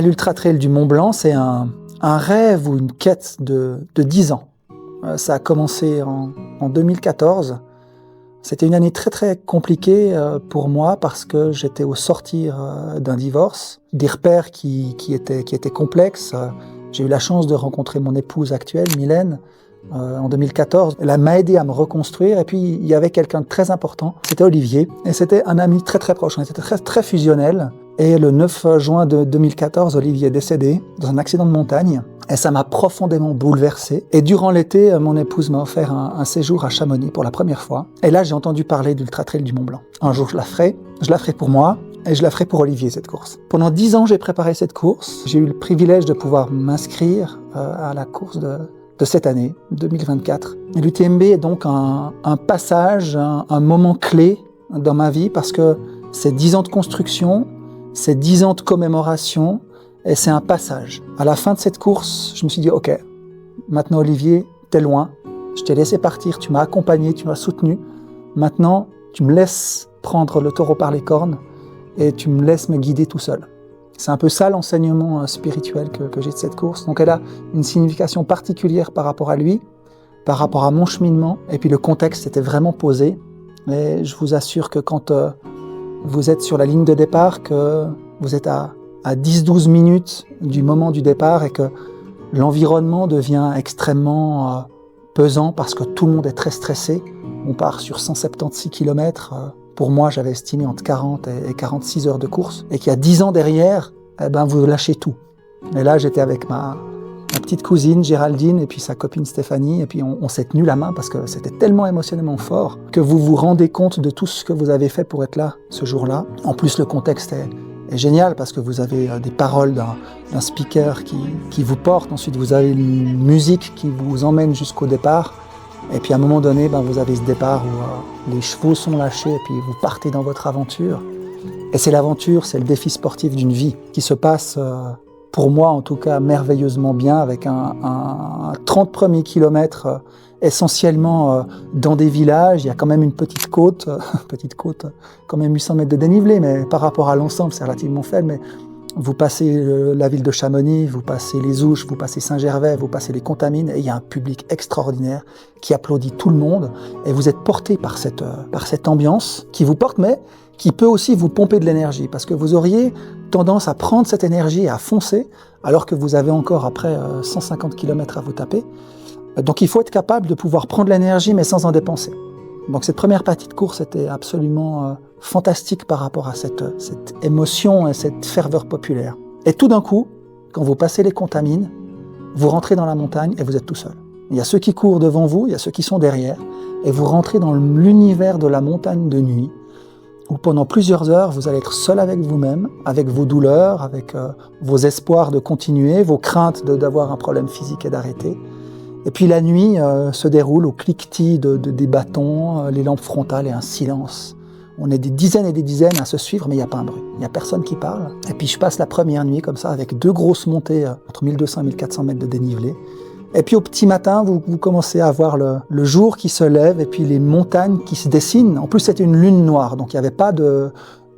l'Ultra Trail du Mont Blanc, c'est un rêve ou une quête de 10 ans. Ça a commencé en 2014. C'était une année très très compliquée pour moi parce que j'étais au sortir d'un divorce, des repères qui étaient complexes. J'ai eu la chance de rencontrer mon épouse actuelle, Mylène, en 2014. Elle m'a aidé à me reconstruire et puis il y avait quelqu'un de très important, c'était Olivier. Et c'était un ami très très proche, on était très très fusionnels. Et le 9 juin 2014, Olivier est décédé dans un accident de montagne. Et ça m'a profondément bouleversé. Et durant l'été, mon épouse m'a offert un séjour à Chamonix pour la première fois. Et là, j'ai entendu parler d'Ultra Trail du Mont Blanc. Un jour, je la ferai pour moi et je la ferai pour Olivier, cette course. Pendant 10 ans, j'ai préparé cette course. J'ai eu le privilège de pouvoir m'inscrire à la course de cette année, 2024. Et l'UTMB est donc un passage, un moment clé dans ma vie parce que c'est 10 ans de construction, c'est 10 ans de commémoration et c'est un passage. À la fin de cette course, je me suis dit, ok, maintenant Olivier, t'es loin, je t'ai laissé partir, tu m'as accompagné, tu m'as soutenu. Maintenant, tu me laisses prendre le taureau par les cornes et tu me laisses me guider tout seul. C'est un peu ça l'enseignement spirituel que j'ai de cette course. Donc elle a une signification particulière par rapport à lui, par rapport à mon cheminement. Et puis le contexte était vraiment posé. Mais je vous assure que quand vous êtes sur la ligne de départ, que vous êtes à 10-12 minutes du moment du départ et que l'environnement devient extrêmement pesant parce que tout le monde est très stressé. On part sur 176 km. Pour moi, j'avais estimé entre 40 et 46 heures de course. Et qu'il y a 10 ans derrière, vous lâchez tout. Et là, j'étais avec ma petite cousine Géraldine et puis sa copine Stéphanie. Et puis on s'est tenu la main parce que c'était tellement émotionnellement fort que vous vous rendez compte de tout ce que vous avez fait pour être là ce jour-là. En plus, le contexte est génial parce que vous avez des paroles d'un speaker qui vous porte. Ensuite, vous avez une musique qui vous emmène jusqu'au départ. Et puis à un moment donné, vous avez ce départ où les chevaux sont lâchés et puis vous partez dans votre aventure. Et c'est l'aventure, c'est le défi sportif d'une vie qui se passe, pour moi en tout cas, merveilleusement bien avec un 30 premiers kilomètres essentiellement dans des villages. Il y a quand même une petite côte, quand même 800 mètres de dénivelé, mais par rapport à l'ensemble, c'est relativement faible. Mais vous passez la ville de Chamonix, vous passez les Ouches, vous passez Saint-Gervais, vous passez les Contamines, et il y a un public extraordinaire qui applaudit tout le monde, et vous êtes porté par cette ambiance qui vous porte, mais qui peut aussi vous pomper de l'énergie, parce que vous auriez tendance à prendre cette énergie et à foncer, alors que vous avez encore après 150 km à vous taper. Donc il faut être capable de pouvoir prendre l'énergie, mais sans en dépenser. Donc cette première partie de course était absolument fantastique par rapport à cette émotion et cette ferveur populaire. Et tout d'un coup, quand vous passez les Contamines, vous rentrez dans la montagne et vous êtes tout seul. Il y a ceux qui courent devant vous, il y a ceux qui sont derrière, et vous rentrez dans l'univers de la montagne de nuit, où pendant plusieurs heures, vous allez être seul avec vous-même, avec vos douleurs, avec vos espoirs de continuer, vos craintes d'avoir un problème physique et d'arrêter. Et puis la nuit se déroule au cliquetis des bâtons, les lampes frontales et un silence. On est des dizaines et des dizaines à se suivre, mais il n'y a pas un bruit. Il n'y a personne qui parle. Et puis je passe la première nuit comme ça, avec 2 grosses montées entre 1200 et 1400 mètres de dénivelé. Et puis au petit matin, vous commencez à voir le jour qui se lève et puis les montagnes qui se dessinent. En plus, c'était une lune noire, donc il n'y avait pas de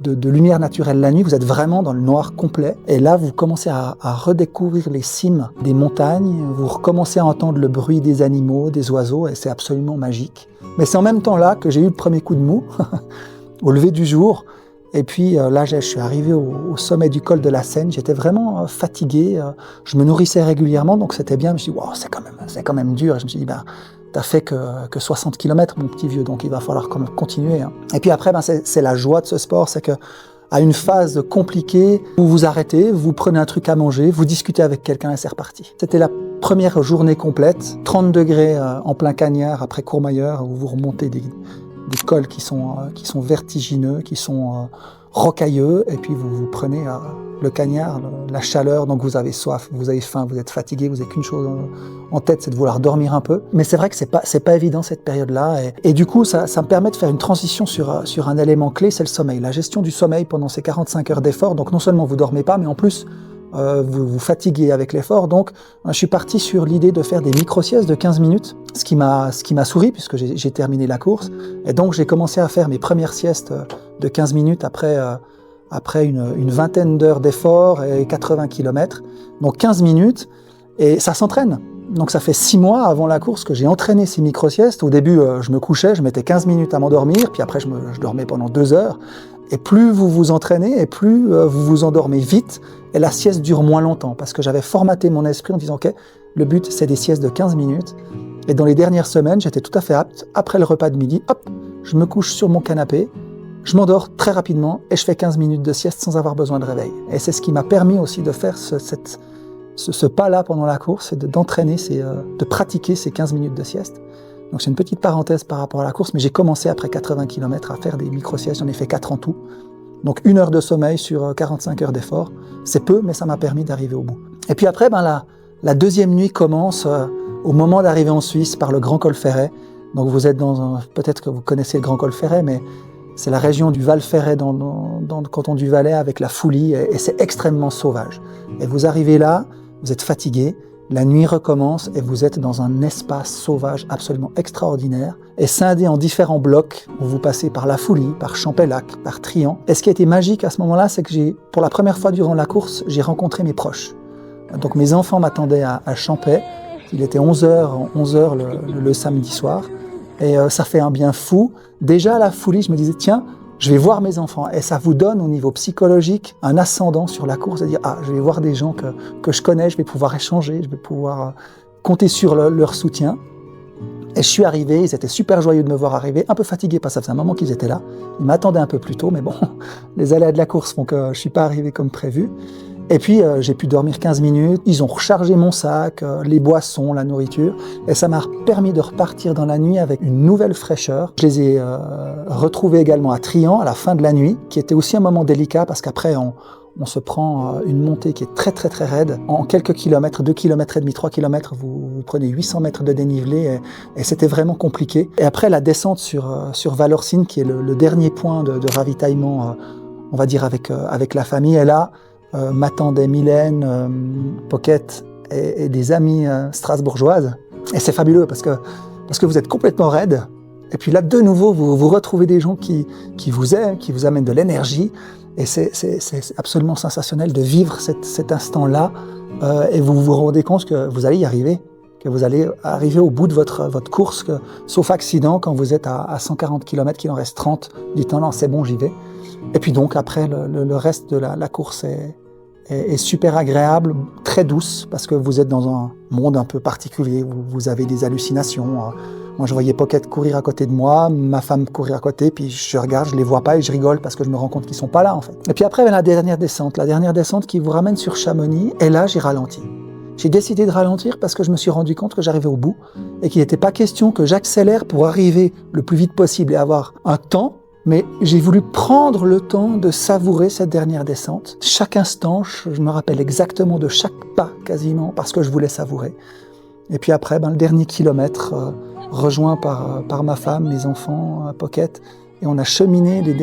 lumière naturelle la nuit. Vous êtes vraiment dans le noir complet. Et là, vous commencez à redécouvrir les cimes des montagnes. Vous recommencez à entendre le bruit des animaux, des oiseaux, et c'est absolument magique. Mais c'est en même temps là que j'ai eu le premier coup de mou, au lever du jour. Et puis là, je suis arrivé au sommet du col de la Seine. J'étais vraiment fatigué. Je me nourrissais régulièrement, donc c'était bien. Je me suis dit, wow, c'est quand même dur. Et je me suis dit, t'as fait que 60 km, mon petit vieux, donc il va falloir quand même continuer. Et puis après, c'est la joie de ce sport, c'est que à une phase compliquée, vous vous arrêtez, vous prenez un truc à manger, vous discutez avec quelqu'un et c'est reparti. C'était la première journée complète, 30 degrés en plein cagnard après Courmayeur, où vous remontez des cols qui sont vertigineux, qui sont rocailleux, et puis vous prenez le cagnard, la chaleur, donc vous avez soif, vous avez faim, vous êtes fatigué, vous n'avez qu'une chose en tête, c'est de vouloir dormir un peu. Mais c'est vrai que c'est pas évident cette période-là, et du coup ça me permet de faire une transition sur un élément clé, c'est le sommeil, la gestion du sommeil pendant ces 45 heures d'effort. Donc non seulement vous dormez pas, mais en plus vous vous fatiguez avec l'effort. Donc je suis parti sur l'idée de faire des micro-siestes de 15 minutes, ce qui m'a souri puisque j'ai terminé la course. Et donc j'ai commencé à faire mes premières siestes de 15 minutes après après une vingtaine d'heures d'efforts et 80 km. Donc 15 minutes, et ça s'entraîne. Donc ça fait 6 mois avant la course que j'ai entraîné ces micro-siestes. Au début, je me couchais, je mettais 15 minutes à m'endormir, puis après je dormais pendant 2 heures. Et plus vous vous entraînez, et plus vous vous endormez vite, et la sieste dure moins longtemps, parce que j'avais formaté mon esprit en disant « Ok, le but c'est des siestes de 15 minutes ». Et dans les dernières semaines, j'étais tout à fait apte, après le repas de midi, hop, je me couche sur mon canapé, je m'endors très rapidement, et je fais 15 minutes de sieste sans avoir besoin de réveil. Et c'est ce qui m'a permis aussi de faire ce pas-là pendant la course, et d'entraîner, de pratiquer ces 15 minutes de sieste. Donc c'est une petite parenthèse par rapport à la course, mais j'ai commencé après 80 km à faire des micro-siestes, j'en ai fait 4 en tout. Donc 1 heure de sommeil sur 45 heures d'effort, c'est peu, mais ça m'a permis d'arriver au bout. Et puis après, la deuxième nuit commence au moment d'arriver en Suisse par le Grand Col Ferret. Donc vous êtes peut-être que vous connaissez le Grand Col Ferret, mais c'est la région du Val Ferret dans le canton du Valais avec la Foulie, et c'est extrêmement sauvage. Et vous arrivez là, vous êtes fatigué, la nuit recommence et vous êtes dans un espace sauvage absolument extraordinaire et scindé en différents blocs où vous passez par la Foulie, par Champellac, par Trian. Et ce qui a été magique à ce moment-là, c'est que pour la première fois durant la course, j'ai rencontré mes proches. Donc mes enfants m'attendaient à Champais, il était 11h le samedi soir et ça fait un bien fou. Déjà à la Foulie, je me disais tiens, je vais voir mes enfants, et ça vous donne au niveau psychologique un ascendant sur la course, de dire ah, je vais voir des gens que je connais, je vais pouvoir échanger, je vais pouvoir compter sur leur soutien. Et je suis arrivé, ils étaient super joyeux de me voir arriver, un peu fatigués parce que ça faisait un moment qu'ils étaient là. Ils m'attendaient un peu plus tôt, mais bon, les aléas de la course font que je suis pas arrivé comme prévu. Et puis j'ai pu dormir 15 minutes, ils ont rechargé mon sac, les boissons, la nourriture, et ça m'a permis de repartir dans la nuit avec une nouvelle fraîcheur. Je les ai retrouvés également à Trian à la fin de la nuit, qui était aussi un moment délicat parce qu'après on se prend une montée qui est très très très raide. En quelques kilomètres, 2 km et demi, 3 km, vous prenez 800 mètres de dénivelé et c'était vraiment compliqué. Et après la descente sur Valorcine, qui est le dernier point de ravitaillement, on va dire avec la famille, et là, m'attendaient Mylène, Pocket et des amies strasbourgeoises. Et c'est fabuleux parce que vous êtes complètement raide. Et puis là, de nouveau, vous retrouvez des gens qui vous aiment, qui vous amènent de l'énergie. Et c'est absolument sensationnel de vivre cet instant-là. Et vous vous rendez compte que vous allez y arriver, que vous allez arriver au bout de votre course, sauf accident, quand vous êtes à 140 km, qu'il en reste 30, dites non, c'est bon, j'y vais. Et puis donc, après, le reste de la course est super agréable, très douce, parce que vous êtes dans un monde un peu particulier, vous avez des hallucinations. Moi, je voyais Pocket courir à côté de moi, ma femme courir à côté, puis je regarde, je les vois pas et je rigole parce que je me rends compte qu'ils sont pas là, en fait. Et puis après, la dernière descente qui vous ramène sur Chamonix, et là, j'ai ralenti. J'ai décidé de ralentir parce que je me suis rendu compte que j'arrivais au bout et qu'il n'était pas question que j'accélère pour arriver le plus vite possible et avoir un temps. Mais j'ai voulu prendre le temps de savourer cette dernière descente. Chaque instant, je me rappelle exactement de chaque pas quasiment parce que je voulais savourer. Et puis après, le dernier kilomètre, rejoint par ma femme, mes enfants, Pocket, et on a cheminé les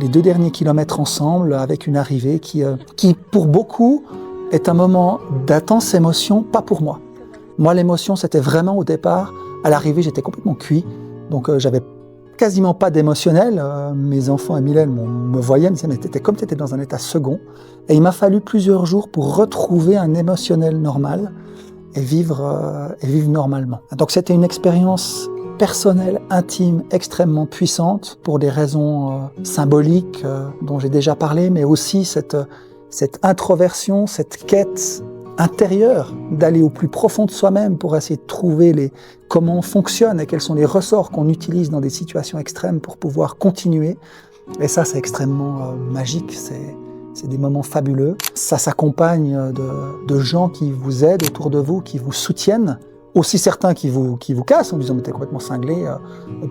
2 derniers kilomètres ensemble avec une arrivée qui pour beaucoup est un moment d'intense émotion, pas pour moi. Moi, l'émotion, c'était vraiment au départ. À l'arrivée, j'étais complètement cuit, donc j'avais quasiment pas d'émotionnel. Mes enfants et Mylène me voyaient, me disaient mais t'étais comme t'étais dans un état second. Et il m'a fallu plusieurs jours pour retrouver un émotionnel normal et vivre normalement. Donc c'était une expérience personnelle, intime, extrêmement puissante pour des raisons symboliques dont j'ai déjà parlé, mais aussi cette introversion, cette quête intérieure d'aller au plus profond de soi-même pour essayer de trouver comment on fonctionne et quels sont les ressorts qu'on utilise dans des situations extrêmes pour pouvoir continuer. Et ça, c'est extrêmement magique, c'est des moments fabuleux. Ça s'accompagne de gens qui vous aident autour de vous, qui vous soutiennent, aussi certains qui vous cassent en disant « mais t'es complètement cinglé,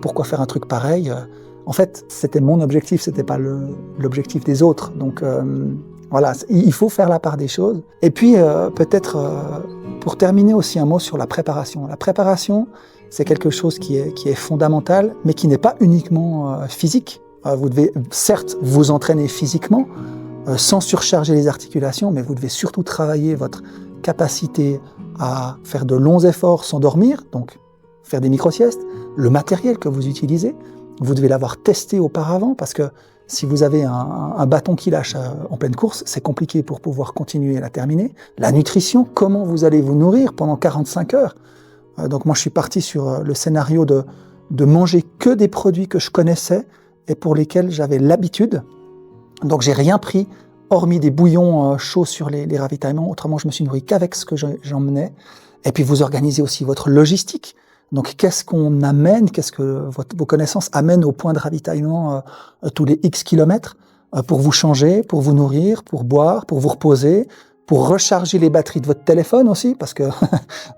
pourquoi faire un truc pareil ?» En fait, c'était mon objectif, c'était pas l'objectif des autres. Donc voilà, il faut faire la part des choses. Et puis peut-être pour terminer aussi un mot sur la préparation. La préparation, c'est quelque chose qui est fondamental, mais qui n'est pas uniquement physique. Vous devez certes vous entraîner physiquement, sans surcharger les articulations, mais vous devez surtout travailler votre capacité à faire de longs efforts sans dormir, donc faire des micro-siestes, le matériel que vous utilisez, vous devez l'avoir testé auparavant, parce que Si vous avez un bâton qui lâche en pleine course, c'est compliqué pour pouvoir continuer à la terminer. La nutrition, comment vous allez vous nourrir pendant 45 heures? Donc moi, je suis parti sur le scénario de manger que des produits que je connaissais et pour lesquels j'avais l'habitude. Donc j'ai rien pris, hormis des bouillons chauds sur les ravitaillements. Autrement, je me suis nourri qu'avec ce que j'emmenais. Et puis vous organisez aussi votre logistique. Donc qu'est-ce qu'on amène, qu'est-ce que vos connaissances amènent au point de ravitaillement tous les X kilomètres pour vous changer, pour vous nourrir, pour boire, pour vous reposer, pour recharger les batteries de votre téléphone aussi, parce que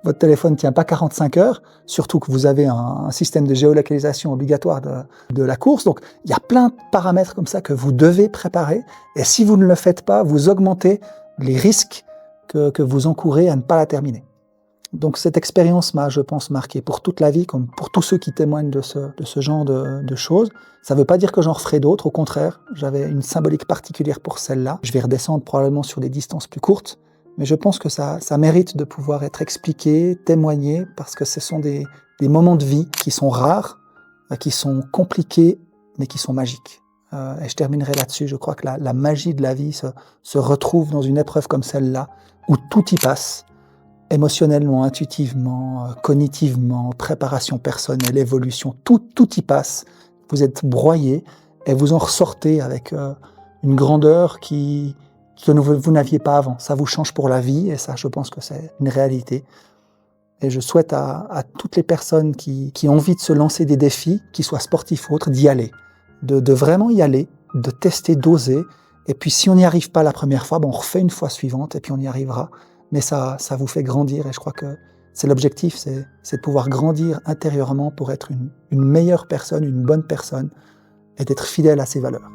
votre téléphone ne tient pas 45 heures, surtout que vous avez un système de géolocalisation obligatoire de la course. Donc il y a plein de paramètres comme ça que vous devez préparer. Et si vous ne le faites pas, vous augmentez les risques que vous encourez à ne pas la terminer. Donc cette expérience m'a, je pense, marqué pour toute la vie, comme pour tous ceux qui témoignent de ce genre de choses. Ça ne veut pas dire que j'en referai d'autres, au contraire, j'avais une symbolique particulière pour celle-là. Je vais redescendre probablement sur des distances plus courtes, mais je pense que ça mérite de pouvoir être expliqué, témoigné, parce que ce sont des moments de vie qui sont rares, qui sont compliqués, mais qui sont magiques. Et je terminerai là-dessus, je crois que la magie de la vie se retrouve dans une épreuve comme celle-là, où tout y passe, émotionnellement, intuitivement, cognitivement, préparation personnelle, évolution, tout y passe. Vous êtes broyé et vous en ressortez avec une grandeur que vous n'aviez pas avant. Ça vous change pour la vie et ça, je pense que c'est une réalité. Et je souhaite à toutes les personnes qui ont envie de se lancer des défis, qu'ils soient sportifs ou autres, d'y aller, de vraiment y aller, de tester, d'oser. Et puis si on n'y arrive pas la première fois, on refait une fois suivante et puis on y arrivera. Mais ça vous fait grandir et je crois que c'est l'objectif, c'est de pouvoir grandir intérieurement pour être une meilleure personne, une bonne personne et d'être fidèle à ses valeurs.